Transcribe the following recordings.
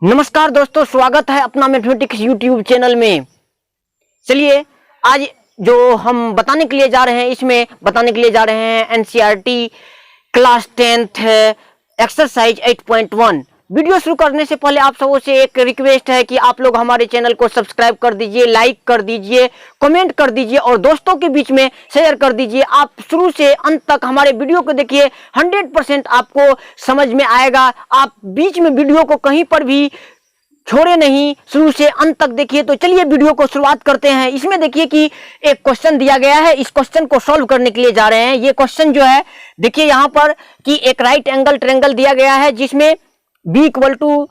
नमस्कार दोस्तों, स्वागत है अपना मैथमेटिक्स यूट्यूब चैनल में। चलिए आज जो हम बताने के लिए जा रहे हैं, इसमें बताने के लिए जा रहे हैं NCERT class 10th exercise 8.1। Video शुरू करने से पहले आप सबों से एक रिक्वेस्ट है कि आप लोग हमारे चैनल को सब्सक्राइब कर दीजिए, लाइक कर दीजिए, कमेंट कर दीजिए और दोस्तों के बीच में शेयर कर दीजिए। आप शुरू से अंत तक हमारे वीडियो को देखिए, 100% आपको समझ में आएगा। आप बीच में वीडियो को कहीं पर भी छोड़े नहीं, शुरू से अंत तक देखिए। तो चलिए वीडियो को शुरुआत करते हैं। इसमें देखिए कि एक क्वेश्चन दिया गया है, इस क्वेश्चन को सॉल्व करने के लिए जा रहे हैं। ये क्वेश्चन जो है देखिए यहाँ पर कि एक राइट एंगल ट्रायंगल दिया गया है जिसमें b इक्वल टू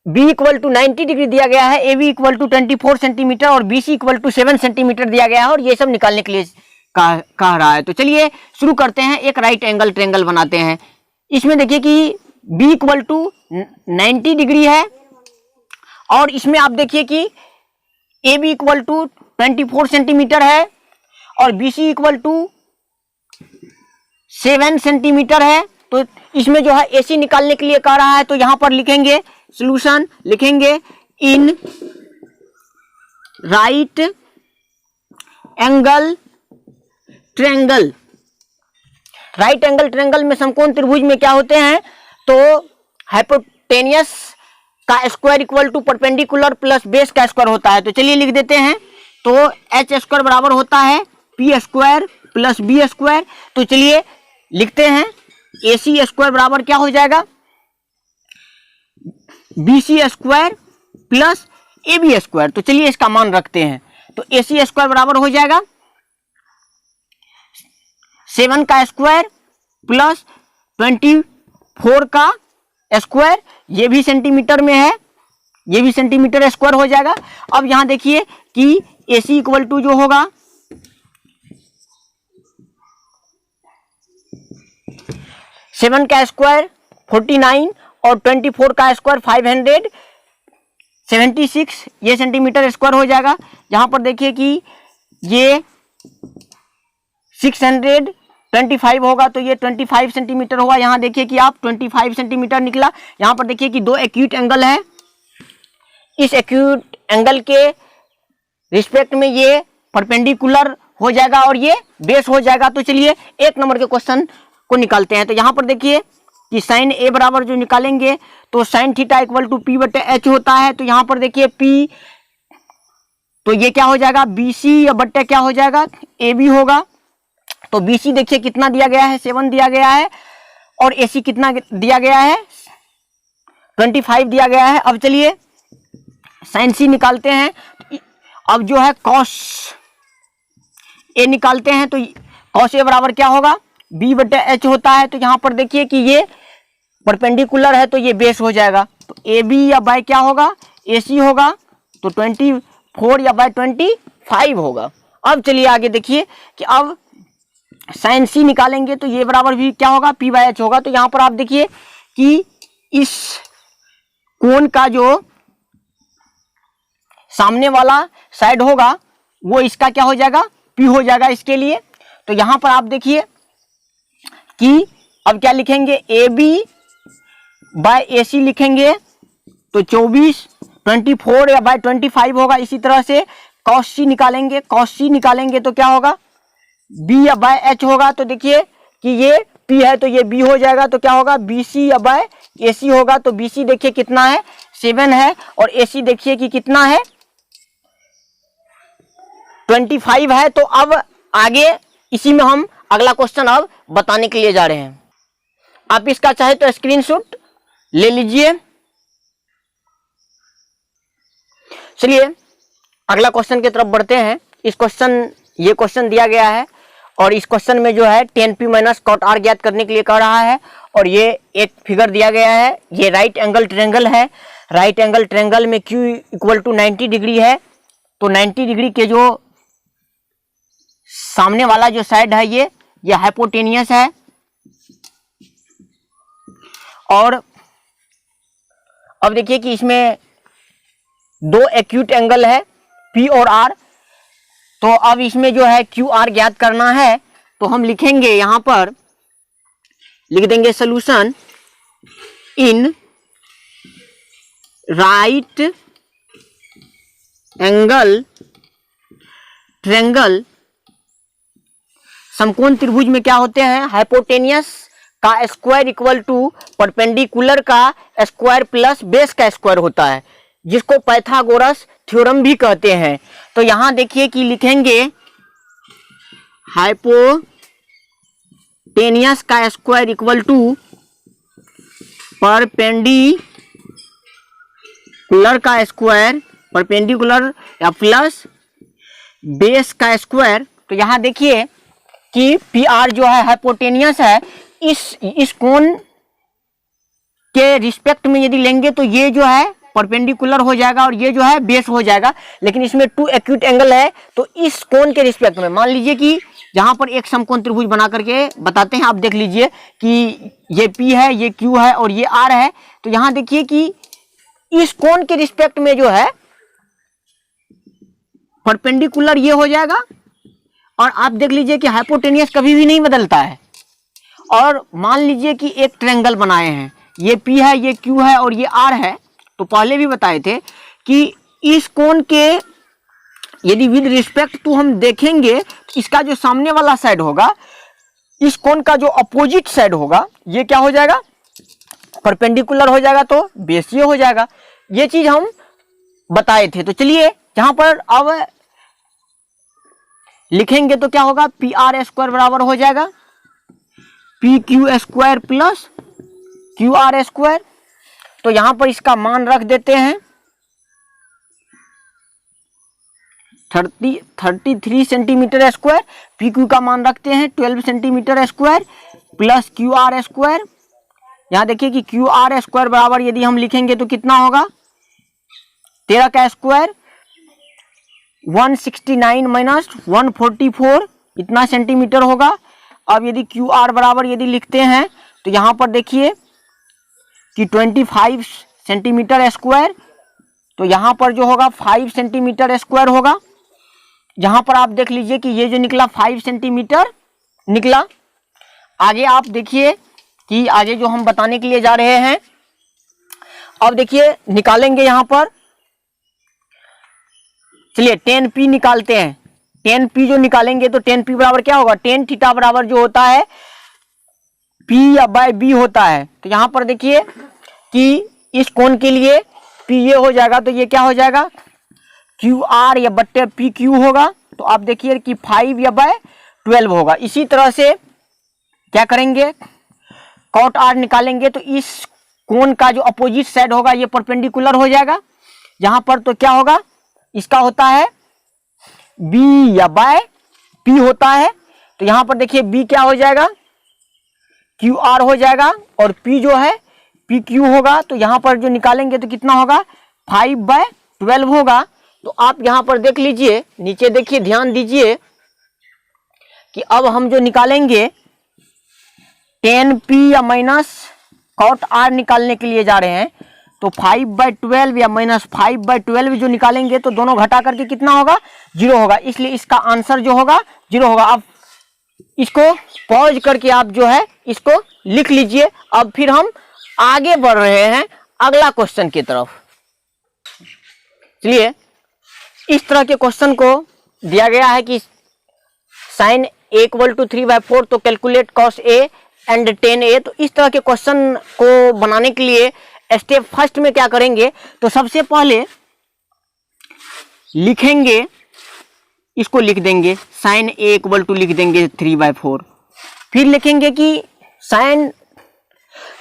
90 डिग्री दिया गया है, AB इक्वल टू 24 सेंटीमीटर और BC इक्वल टू 7 सेंटीमीटर दिया गया है और ये सब निकालने के लिए कह रहा है। तो चलिए शुरू करते हैं, एक राइट एंगल ट्रायंगल बनाते हैं। इसमें देखिए कि b इक्वल टू 90 डिग्री है और इसमें आप देखिए कि AB इक्वल टू 24 सेंटीमीटर है और BC इक्वल टू 7 सेंटीमीटर है। तो इसमें जो है AC निकालने के लिए कह रहा है, तो यहां पर लिखेंगे सॉल्यूशन, लिखेंगे in right angle triangle. Right angle triangle में समकोण त्रिभुज में क्या होते हैं, तो हाइपोटेनियस का square equal to perpendicular plus base का स्क्वायर होता है। तो चलिए लिख देते हैं, तो h स्क्वायर बराबर होता है p square plus b square. तो चलिए लिखते हैं AC स्क्वायर बराबर क्या हो जाएगा, BC square plus AB square. तो चलिए इसका मान रखते हैं, तो AC स्क्वायर बराबर हो जाएगा 7 का स्क्वायर प्लस 24 का स्क्वायर, ये भी सेंटीमीटर में है, ये भी सेंटीमीटर स्क्वायर हो जाएगा। अब यहां देखिए कि AC इक्वल टू जो होगा 7 का स्क्वायर 49 और 24 का स्क्वायर 576, ये सेंटीमीटर स्क्वायर हो जाएगा। जहां पर देखिए कि ये 625 होगा, तो ये 25 सेंटीमीटर होगा। यहाँ देखिए कि आप 25 सेंटीमीटर निकला। यहाँ पर देखिए कि दो एक्यूट एंगल है, इस एक्यूट एंगल के रिस्पेक्ट में ये परपेंडिकुलर हो जाएगा और ये बेस हो जाएगा। तो चलिए एक नंबर के क्वेश्चन को निकालते हैं। तो यहाँ पर देखिए कि साइन A बराबर जो निकालेंगे, तो sine theta equal to P बटे H होता है। तो यहाँ पर देखिए P, तो ये क्या हो जाएगा, BC या बट्टे क्या हो जाएगा, AB होगा। तो BC देखिए कितना दिया गया है, 7 दिया गया है और AC कितना दिया गया है, 25 दिया गया है। अब चलिए साइन C निकालते हैं। अब जो है कॉस A निकालते हैं, तो कॉस A बराबर क्या होगा, B बटे H होता है। तो यहाँ पर देखिए कि ये परपेंडिकुलर है, तो ये बेस हो जाएगा। तो AB या बाय क्या होगा, AC होगा, तो 24 या बाय 25 होगा। अब चलिए आगे देखिए कि अब साइन C निकालेंगे, तो ये बराबर भी क्या होगा, P बाय H होगा। तो यहाँ पर आप देखिए कि इस कोण का जो सामने वाला साइड होगा वो इसका क्या हो जाएगा, P हो जाएगा इसके लिए। तो यहाँ पर आप देखिए कि अब क्या लिखेंगे, AB बाय AC लिखेंगे, तो 24 या बाय 25 होगा। इसी तरह से cos C निकालेंगे, cos C निकालेंगे तो क्या होगा, B या बाय H होगा। तो देखिए कि ये P है तो ये B हो जाएगा। तो क्या होगा, BC या बाय AC होगा। तो BC देखिए कितना है, 7 है और AC देखिए कि कितना है, 25 है। तो अब आगे इसी में हम अगला क्वेश्चन अब बताने के लिए जा रहे हैं। आप इसका चाहे तो स्क्रीनशॉट ले लीजिए। चलिए अगला क्वेश्चन की तरफ बढ़ते हैं। ये क्वेश्चन दिया गया है और इस क्वेश्चन में जो है tan P minus cot R ज्ञात करने के लिए कह रहा है और ये एक फिगर दिया गया है। ये राइट एंगल ट्रायंगल है। राइट एंगल ट्रायंगल में Q इक्वल टू 90 डिग्री है। तो 90 डिग्री के जो सामने वाला जो साइड है ये हाइपोटेनियस है और अब देखिए कि इसमें दो एक्यूट एंगल है P और R। तो अब इसमें जो है QR ज्ञात करना है, तो हम लिखेंगे यहां पर, लिख देंगे solution in right angle triangle समकोण त्रिभुज में क्या होते हैं, हाइपोटेनियस का स्क्वायर इक्वल टू परपेंडिकुलर का स्क्वायर प्लस बेस का स्क्वायर होता है, जिसको पाइथागोरस थ्योरम भी कहते हैं। तो यहां देखिए कि लिखेंगे हाइपोटेनियस का स्क्वायर इक्वल टू परपेंडिकुलर का स्क्वायर, परपेंडिकुलर या प्लस बेस का स्क्वायर। तो यहां देखिए कि पी आर जो है हाइपोटेनियस है, इस कोण के रिस्पेक्ट में यदि लेंगे तो ये जो है परपेंडिकुलर हो जाएगा और ये जो है बेस हो जाएगा, लेकिन इसमें टू एक्यूट एंगल है। तो इस कोण के रिस्पेक्ट में मान लीजिए कि जहां पर एक समकोण त्रिभुज बना करके बताते हैं, आप देख लीजिए कि ये P है, ये Q है और ये R है। तो यहां देखिए कि इस कोण के रिस्पेक्ट में जो है परपेंडिकुलर ये हो जाएगा, और आप देख लीजिए कि हाइपोटेनियस कभी भी नहीं बदलता है। और मान लीजिए कि एक ट्रायंगल बनाए हैं, ये P है, ये Q है और ये R है। तो पहले भी बताए थे कि इस कोण के यदि विद रिस्पेक्ट टू हम देखेंगे तो इसका जो सामने वाला साइड होगा, इस कोण का जो अपोजिट साइड होगा, ये क्या हो जाएगा, परपेंडिकुलर हो जाएगा, तो बेस ये हो जाएगा। ये चीज हम बताए थे। तो चलिए जहां पर अब लिखेंगे तो क्या होगा, पी आर स्क्वायर बराबर हो जाएगा P Q square plus Q R square. तो यहां पर इसका मान रख देते हैं 33 सेंटीमीटर स्क्वायर, पी क्यू का मान रखते हैं 12 centimetre square plus Q R square. यहां देखिए कि क्यू आर स्क्वायर बराबर यदि हम लिखेंगे तो कितना होगा, 13 का स्क्वायर 169 माइनस 144 इतना सेंटीमीटर होगा। अब यदि क्यू आर बराबर यदि लिखते हैं तो यहां पर देखिए कि 25 सेंटीमीटर स्क्वायर, तो यहां पर जो होगा 5 सेंटीमीटर स्क्वायर होगा। जहां पर आप देख लीजिए कि ये जो निकला 5 सेंटीमीटर निकला। आगे आप देखिए कि आगे जो हम बताने के लिए जा रहे हैं, अब देखिए निकालेंगे यहां पर, चलिए 10P निकालते हैं। 10P जो निकालेंगे तो 10P बराबर क्या होगा, tan थीटा बराबर जो होता है P या बाय B होता है। तो यहां पर देखिए कि इस कोण के लिए P ये हो जाएगा, तो ये क्या हो जाएगा QR या बट्टे PQ होगा। तो आप देखिए कि 5 या बाय 12 होगा। इसी तरह से क्या करेंगे, cot R निकालेंगे तो इस कोण का जो अपोजिट साइड होगा ये परपेंडिकुलर हो जाएगा। यहां पर तो क्या होगा, इसका होता है B या बाय P होता है। तो यहां पर देखिए B क्या हो जाएगा, QR हो जाएगा और P जो है PQ होगा। तो यहां पर जो निकालेंगे तो कितना होगा, 5/12 होगा। तो आप यहां पर देख लीजिए, नीचे देखिए, ध्यान दीजिए कि अब हम जो निकालेंगे 10P या माइनस cot R निकालने के लिए जा रहे हैं। तो 5/12 या माइनस 5/12 जो निकालेंगे तो दोनों घटा करके कितना होगा, 0 होगा। इसलिए इसका आंसर जो होगा 0 होगा। अब इसको पॉज करके आप जो है इसको लिख लीजिए। अब फिर हम आगे बढ़ रहे हैं अगला क्वेश्चन की तरफ। चलिए, इस तरह के क्वेश्चन को दिया गया है कि sin A = 3/4, तो calculate cos A and tan A। तो इस तरह के क्वेश्चन को बनाने के लिए स्टेप फर्स्ट में क्या करेंगे, तो सबसे पहले लिखेंगे, इसको लिख देंगे sin A = लिख देंगे 3/4। फिर लिखेंगे कि sin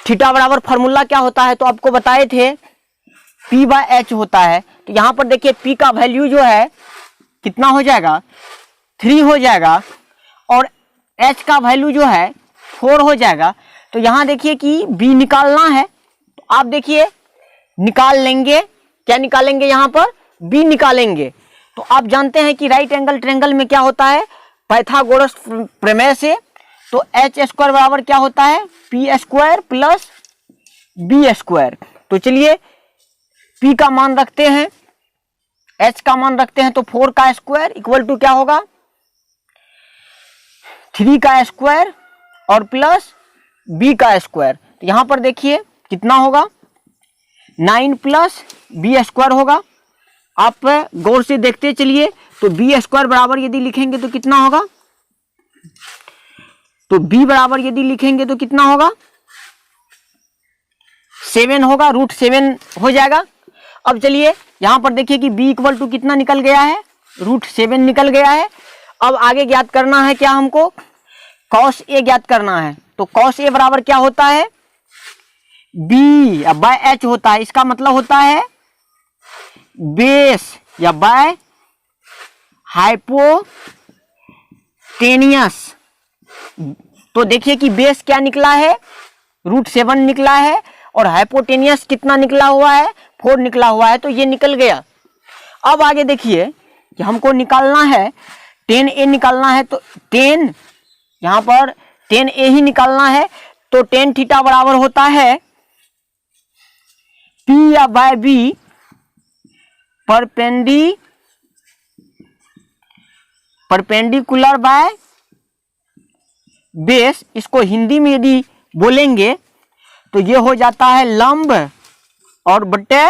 थीटा बराबर फॉर्मूला क्या होता है, तो आपको बताए थे P/H होता है। तो यहां पर देखिए P का वैल्यू जो है कितना हो जाएगा, 3 हो जाएगा, और H का वैल्यू जो है 4 हो जाएगा। तो यहां देखिए कि B निकालना है, तो आप देखिए निकाल लेंगे। क्या निकालेंगे, यहां पर B निकालेंगे। तो आप जानते हैं कि राइट एंगल ट्रायंगल में क्या होता है, पाइथागोरस प्रमेय से। तो H² बराबर क्या होता है, P² प्लस B²। तो चलिए P का मान रखते हैं, H का मान रखते हैं, तो 4 का स्क्वायर इक्वल टू क्या होगा, 3 का स्क्वायर और प्लस B का स्क्वायर। तो यहां पर देखिए कितना होगा, 9 प्लस बी स्क्वायर होगा। आप गौर से देखते चलिए, तो बी स्क्वायर बराबर यदि लिखेंगे तो कितना होगा, तो बी बराबर यदि लिखेंगे तो कितना होगा, 7 होगा, √7 हो जाएगा। अब चलिए यहां पर देखिए कि b इक्वल टू कितना निकल गया है, √7 निकल गया है। अब आगे ज्ञात करना है क्या हमको, cos a ज्ञात करना है। तो cos a बराबर क्या होता है, b या बाय h होता है। इसका मतलब होता है बेस या बाय हाइपोटेनियस। तो देखिए कि बेस क्या निकला है, √7 निकला है, और हाइपोटेनियस कितना निकला हुआ है, 4 निकला हुआ है। तो ये निकल गया। अब आगे देखिए कि हमको निकालना है tan a निकालना है। तो tan, यहां पर tan a ही निकालना है। तो tan थीटा बराबर होता है p या by b perpendicular by base. इसको हिंदी में यदि बोलेंगे तो ये हो जाता है लंब और बटे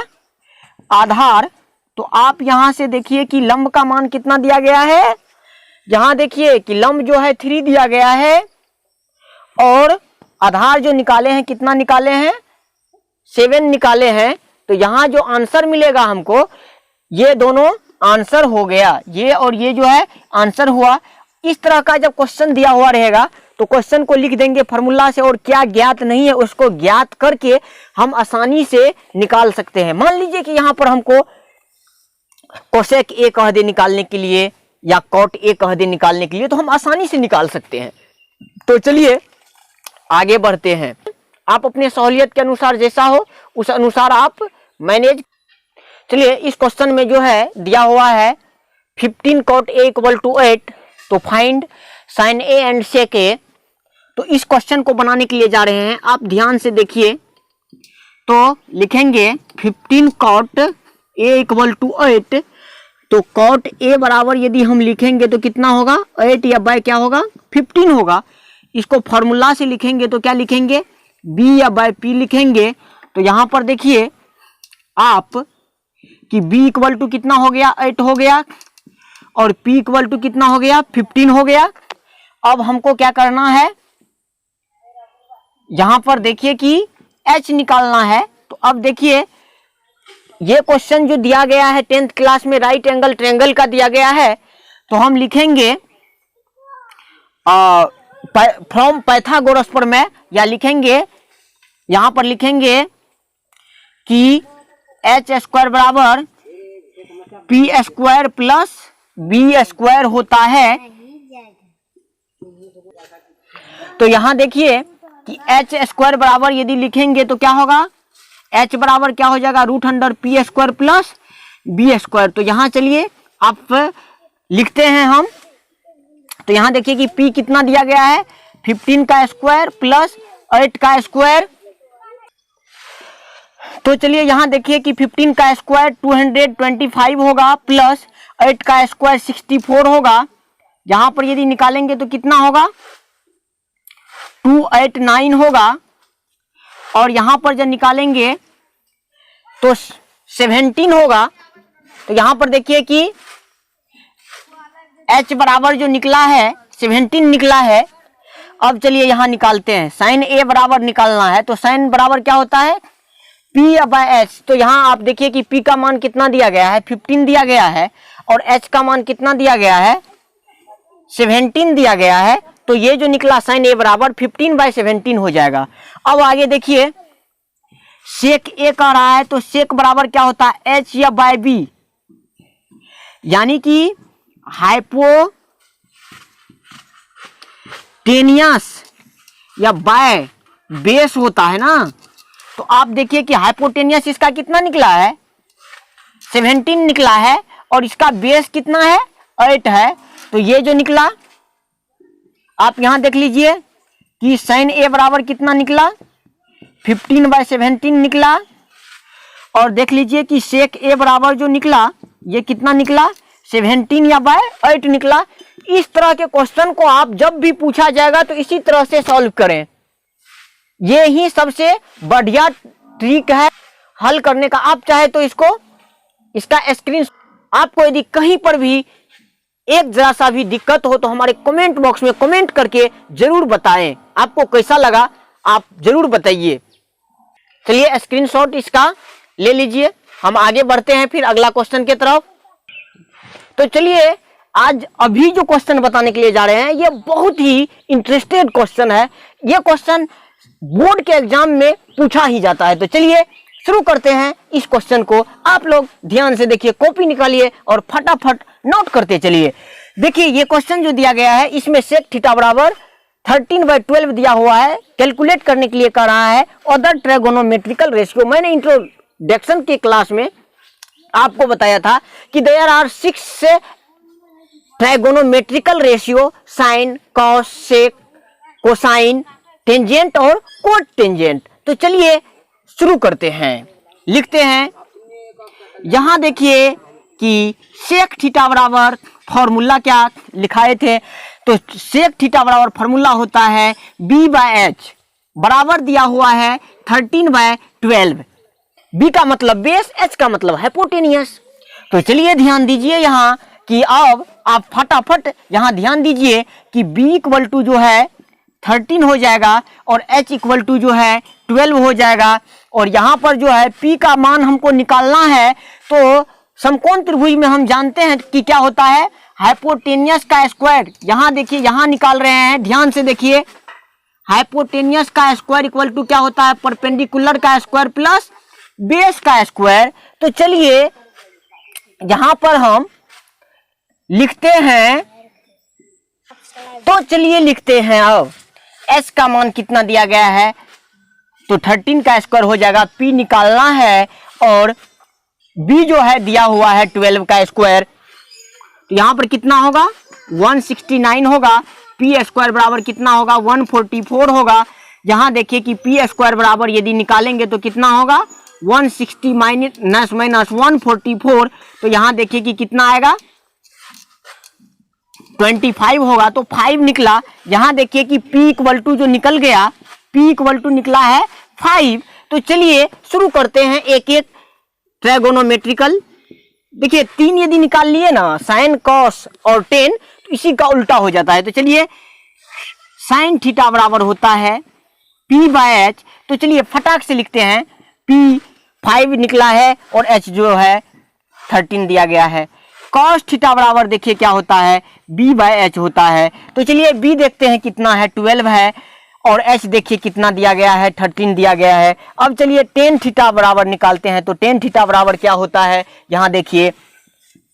आधार। तो आप यहां से देखिए कि लंब का मान कितना दिया गया है, यहां देखिए कि लंब जो है 3 दिया गया है, और आधार जो निकाले हैं कितना निकाले हैं, 7 निकाले हैं। तो यहां जो आंसर मिलेगा हमको, ये दोनों आंसर हो गया, ये और ये जो है आंसर हुआ। इस तरह का जब क्वेश्चन दिया हुआ रहेगा तो क्वेश्चन को लिख देंगे फॉर्मूला से, और क्या ज्ञात नहीं है उसको ज्ञात करके हम आसानी से निकाल सकते हैं। मान लीजिए कि यहां पर हमको कोसेक ए कह दे निकालने के लिए, या कॉट ए कह दे निकालने के लिए, तो हम आसानी से निकाल सकते हैं। तो चलिए आगे बढ़ते हैं। आप अपने सहूलियत के अनुसार जैसा हो उस अनुसार आप मैनेज। चलिए इस क्वेश्चन में जो है दिया हुआ है 15 cot a इक्वल टू 8, तो find sin a and sec a। तो इस क्वेश्चन को बनाने के लिए जा रहे हैं, आप ध्यान से देखिए। तो लिखेंगे 15 cot a इक्वल टू 8। तो cot a बराबर यदि हम लिखेंगे तो कितना होगा, 8 या बाय क्या होगा, 15 होगा। इसको फॉर्मूला से लिखेंगे तो क्या लिखेंगे, b या बाय p लिखेंगे। तो यहां पर देखिए आप कि b इक्वल टू कितना हो गया, 8 हो गया, और p इक्वल टू कितना हो गया, 15 हो गया। अब हमको क्या करना है, यहां पर देखिए कि h निकालना है। तो अब देखिए ये क्वेश्चन जो दिया गया है 10th क्लास में राइट एंगल ट्रायंगल का दिया गया है। तो हम लिखेंगे फ्रॉम पाइथागोरस प्रमेय, या लिखेंगे यहां पर लिखेंगे कि h स्क्वायर बराबर p square plus b square होता है। तो यहां देखिए कि h स्क्वायर बराबर यदि लिखेंगे तो क्या होगा, h बराबर क्या हो जाएगा, √p square plus b square. तो यहां चलिए आप लिखते हैं हम। तो यहां देखिए कि p कितना दिया गया है, 15 का स्क्वायर प्लस 8 का स्क्वायर। तो चलिए यहां देखिए कि 15 का स्क्वायर 225 होगा, प्लस 8 का स्क्वायर 64 होगा। यहां पर यदि निकालेंगे तो कितना होगा, 289 होगा, और यहां पर जब निकालेंगे तो 17 होगा। तो यहां पर देखिए कि h बराबर जो निकला है 17 निकला है। अब चलिए यहां निकालते हैं, sin a बराबर निकालना है। तो sin बराबर क्या होता है, p या बाय h। तो यहां आप देखिए कि p का मान कितना दिया गया है, 15 दिया गया है, और h का मान कितना दिया गया है, 17 दिया गया है। तो ये जो निकला sin a बराबर 15/17 हो जाएगा। अब आगे देखिए sec a कह रहा है, तो sec बराबर क्या होता है, h या बाय b, यानी कि हाइपोटेनियस या बाय बेस होता है ना। तो आप देखिए कि हाइपोटेनियस इसका कितना निकला है, 17 निकला है, और इसका बेस कितना है, 8 है। तो ये जो निकला आप यहां देख लीजिए कि sin a बराबर कितना निकला, 15/17 निकला। और देख लीजिए कि sec a बराबर जो निकला ये कितना निकला, 17 या बाय 8 निकला। इस तरह के क्वेश्चन को आप जब भी पूछा जाएगा तो इसी तरह से सॉल्व करें, ये ही सबसे बढ़िया ट्रिक है। हल करने का, आप चाहे तो इसका स्क्रीन, आपको यदि कहीं पर भी एक जरा सा भी दिक्कत हो तो हमारे कमेंट बॉक्स में कमेंट करके जरूर बताएं। आपको कैसा लगा आप जरूर बताइए। चलिए स्क्रीनशॉट इसका ले लीजिए। हम आगे बढ़ते हैं फिर अगला क्वेश्चन की तरफ। तो चलिए आज अभी जो क्वेश्चन बताने के लिए जा रहे हैं ये बहुत ही इंटरेस्टेड क्वेश्चन है। ये क्वेश्चन बोर्ड के एग्जाम में पूछा ही जाता है। तो चलिए शुरू करते हैं इस क्वेश्चन को। आप लोग ध्यान से देखिए, कॉपी निकालिए और फटाफट नोट करते चलिए। देखिए ये क्वेश्चन जो दिया गया है इसमें सेक थीटा बराबर 13/12 दिया हुआ है। कैलकुलेट करने के लिए कह रहा है अदर ट्रायगोनोमेट्रिकल रेशियो। मैंने इंट्रोडक्शन के क्लास में आपको बताया था कि there are 6 trigonometrical ratio, sine, cos, sec, cosine, tangent और कोट टेंजेंट। तो चलिए शुरू करते हैं। लिखते हैं, यहां देखिए कि सेक थीटा बराबर फॉर्मूला क्या लिखाए थे। तो सेक थीटा बराबर फॉर्मूला होता है b/h बराबर दिया हुआ है 13/12। b का मतलब बेस, h का मतलब हाइपोटेनियस। तो चलिए ध्यान दीजिए यहाँ कि अब आप फटाफट यहाँ ध्यान दीजिए कि b इक्वल टू जो है 13 हो जाएगा और h इक्वल टू जो है 12 हो जाएगा। और यहाँ पर जो है p का मान हमको निकालना है। तो समकोण त्रिभुज में हम जानते हैं कि क्या होता है, हाइपोटेनियस का स्क्वायर। यहाँ देखिए, यहाँ निकाल रहे हैं, ध्यान से देखिए। हाइपोटेनियस का स्क्वायर इक्वल टू क्या होता है, परपेंडिकुलर का स्क्वायर प्लस बेस का स्क्वायर। तो चलिए यहाँ पर हम लिखते हैं, तो चलिए लिखते हैं अब s का मान कितना दिया गया है, तो 13 का स्क्वायर हो जाएगा, p निकालना है और b जो है दिया हुआ है 12 का स्क्वायर। तो यहाँ पर कितना होगा 169 होगा। p स्क्वायर बराबर कितना होगा 144 होगा। यहाँ देखिए कि p स्क्वायर बराबर यदि निकालेंगे तो कितना होगा 160 माइनस 144। तो यहाँ देखिए कि कितना आएगा 25 होगा। तो 5 निकला। यहाँ देखिए कि p इक्वल टू जो निकल गया, p इक्वल टू निकला है 5। तो चलिए शुरू करते हैं एक एक ट्रायगोनोमेट्रिकल। देखिए 3 यदि निकाल लिए ना, साइन, कॉस और टेन, तो इसी का उल्टा हो जाता है। तो चलिए साइन थीटा बराबर होता है p/h। तो चलिए फटाक से लिखते हैं, p 5 निकला है और h जो है 13 दिया गया है। कॉस थीटा बराबर देखिए क्या होता है b/h होता है। तो चलिए b देखते हैं कितना है 12 है और h देखिए कितना दिया गया है 13 दिया गया है। अब चलिए टेन थीटा बराबर निकालते हैं। तो टेन थीटा बराबर क्या होता है, यहाँ देखिए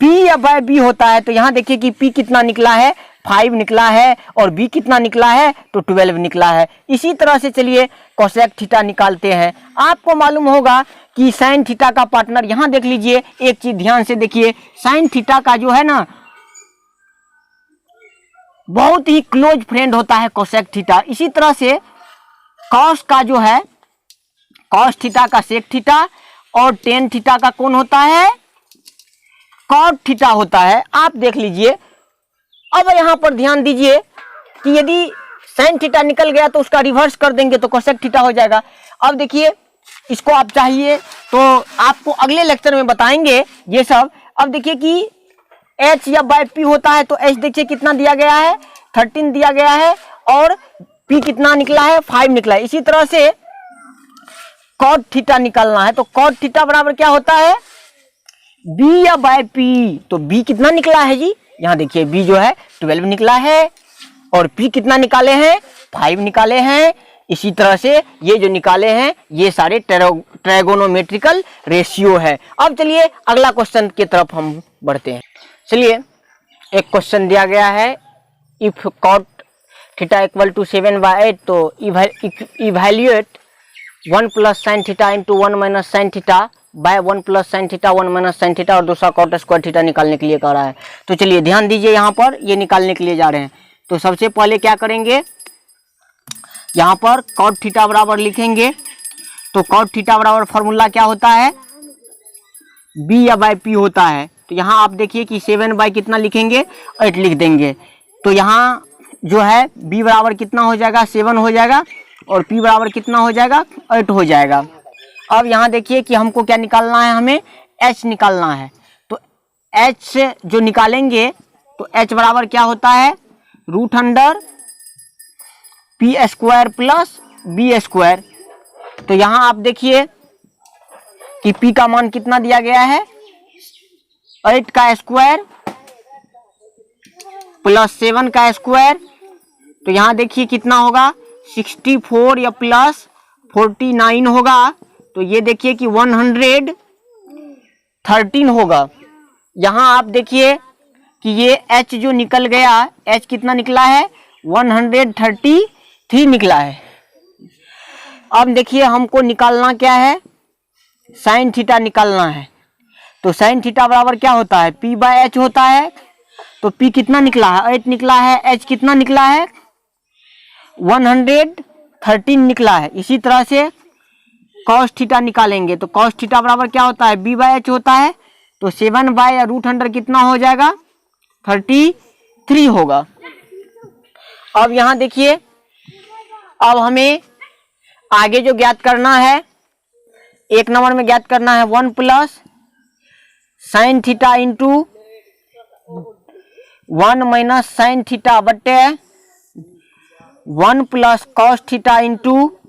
p/b होता है। तो यहाँ देखिए कि p कितना निकला है 5 निकला है और b कितना निकला है तो 12 निकला है। इसी तरह से चलिए कोसेक थीटा निकालते हैं। आपको मालूम होगा कि साइन थीटा का पार्टनर, यहाँ देख लीजिए, एक चीज ध्यान से देखिए, साइन थीटा का जो है ना बहुत ही क्लोज फ्रेंड होता है कोसेक थीटा। इसी तरह से कॉस का जो है, कॉस थीटा का सेक थीटा और टेन थीटा का कौन होता है, कॉट थीटा होता है। आप देख लीजिए। अब यहाँ पर ध्यान दीजिए कि यदि साइन थीटा निकल गया तो उसका रिवर्स कर देंगे तो कोसेक थीटा हो जाएगा। अब देखिए इसको आप चाहिए तो आपको अगले लेक्चर में बताएंगे ये सब। अब देखिए कि h या बाय p होता है। तो h देखिए कितना दिया गया है 13 दिया गया है और p कितना निकला है 5 निकला है। इसी तरह से कॉट थीटा निकालना है। तो कॉट थीटा बराबर क्या होता है b या बाय p। तो b कितना निकला है जी, यहाँ देखिए b जो है 12 निकला है और p कितना निकाले हैं 5 निकाले हैं। इसी तरह से ये जो निकाले हैं ये सारे ट्रायगोनोमेट्रिकल रेशियो है। अब चलिए अगला क्वेश्चन की तरफ हम बढ़ते हैं। चलिए एक क्वेश्चन दिया गया है, if cot theta equal to 7/8 तो evaluate 1 plus sine theta into 1 minus sine theta by 1 plus sine theta 1 minus sine theta और दूसरा कॉट स्क्वायर थीटा निकालने के लिए कह रहा है। तो चलिए ध्यान दीजिए, यहाँ पर ये निकालने के लिए जा रहे हैं। तो सबसे पहले क्या करेंगे, यहाँ पर कॉट थीटा बराबर लिखेंगे। तो कॉट थीटा बराबर फॉर्मूला क्या होता है b या बाय p होता है। तो यहाँ आप देखिए कि 7 बाय कितना लिखेंगे 8 लिख देंगे। तो यहाँ जो है b बराबर कितना हो जाएगा 7 हो जाएगा और p बराबर कितना हो जाएगा 8 हो जाएगा। अब यहाँ देखिए कि हमको क्या निकालना है, हमें h निकालना है। तो h से जो निकालेंगे तो h बराबर क्या होता है, root under P square plus B square. तो यहाँ आप देखिए कि p का मान कितना दिया गया है, 8 का स्क्वायर प्लस 7 का स्क्वायर। तो यहाँ देखिए कितना होगा, 64 या प्लस 49 होगा। तो ये देखिए कि 113 होगा। यहाँ आप देखिए कि ये h जो निकल गया, h कितना निकला है, 133 निकला है। अब देखिए हमको निकालना क्या है, साइन थीटा निकालना है। तो साइन थीटा बराबर क्या होता है, p बाय h होता है। तो p कितना निकला है, 8 निकला है, h कितना निकला है, 113 निकला है। इसी तरह से कॉस थीटा निकालेंगे। तो कॉस थीटा बराबर क्या होता है, b बाय h होता है। तो 7 बाय या रूट अंडर कितना हो जाएगा, 33 होगा। अब यहाँ देखिए, अब हमें आगे जो ज्ञात करना है, 1 नंबर में ज्ञात करना है 1 plus sine theta into 1 minus sine theta बटे 1 plus cos theta into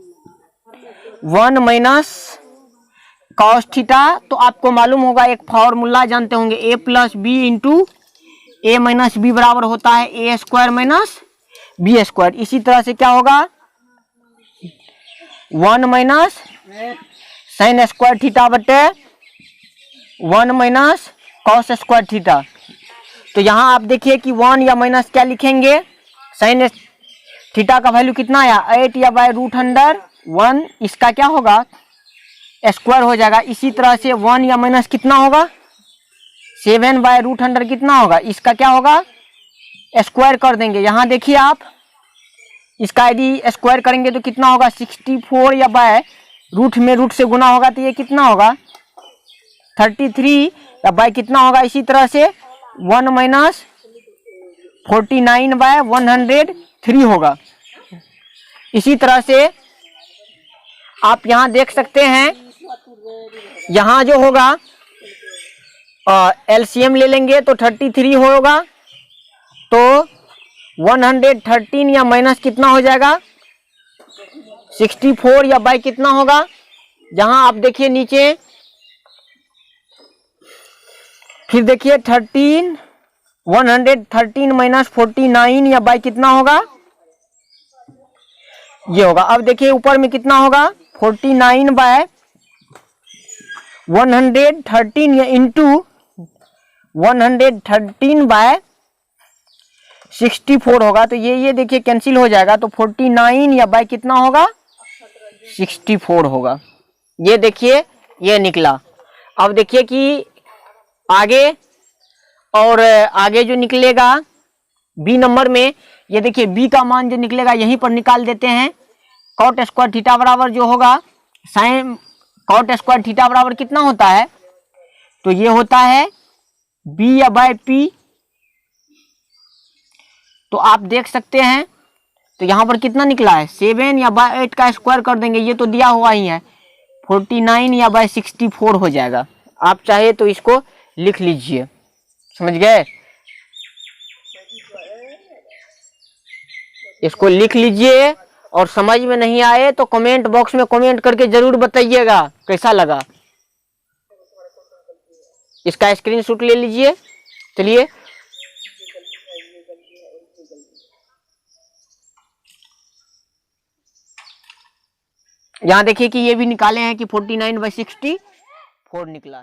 1 minus cos theta. तो आपको मालूम होगा, एक फॉर्मूला जानते होंगे, a plus B into A minus B बराबर होता है A square minus B square. इसी तरह से क्या होगा, 1 माइनस साइन स्क्वायर थीटा बटे 1 माइनस कॉस स्क्वायर थीटा। तो यहाँ आप देखिए कि 1 या माइनस क्या लिखेंगे, साइन थीटा का वैल्यू कितना आया, 8 या बाय रूट अंडर 1, इसका क्या होगा, स्क्वायर हो जाएगा। इसी तरह से 1 या माइनस कितना होगा, 7 बाय रूट अंडर कितना होगा, इसका क्या होगा, स्क्वायर कर देंगे। यहाँ देखिए आप, इसका यदि स्क्वायर करेंगे तो कितना होगा, 64 या बाय रूट में रूट से गुना होगा तो ये कितना होगा, 33 या बाय कितना होगा। इसी तरह से 1 माइनस 49 बाय 103 होगा। इसी तरह से आप यहाँ देख सकते हैं, यहाँ जो होगा एलसीएम ले लेंगे तो 33 होगा। तो 113 या माइनस कितना हो जाएगा, 64 या बाई कितना होगा, जहां आप देखिए नीचे, फिर देखिए 113 माइनस 49 या बाई कितना होगा, ये होगा। अब देखिए ऊपर में कितना होगा, 49 बाय 113 या इंटू 113 बाय 64 होगा। तो ये देखिए कैंसिल हो जाएगा। तो 49 या बाय कितना होगा, 64 होगा। ये देखिए ये निकला। अब देखिए कि आगे, और आगे जो निकलेगा बी नंबर में, ये देखिए बी का मान जो निकलेगा यहीं पर निकाल देते हैं। कॉट स्क्वायर थीटा बराबर जो होगा साइन कॉट स्क्वायर थीटा बराबर कितना होता है, तो ये होता है बी या बाय पी। तो आप देख सकते हैं, तो यहाँ पर कितना निकला है, 7 या बाय 8 का स्क्वायर कर देंगे, ये तो दिया हुआ ही है, 49 या बाय 64 हो जाएगा। आप चाहे तो इसको लिख लीजिए, समझ गए, इसको लिख लीजिए। और समझ में नहीं आए तो कमेंट बॉक्स में कमेंट करके जरूर बताइएगा कैसा लगा। इसका स्क्रीनशॉट ले लीजिए। चलिए यहाँ देखिए कि ये भी निकाले हैं कि 49/64 निकला।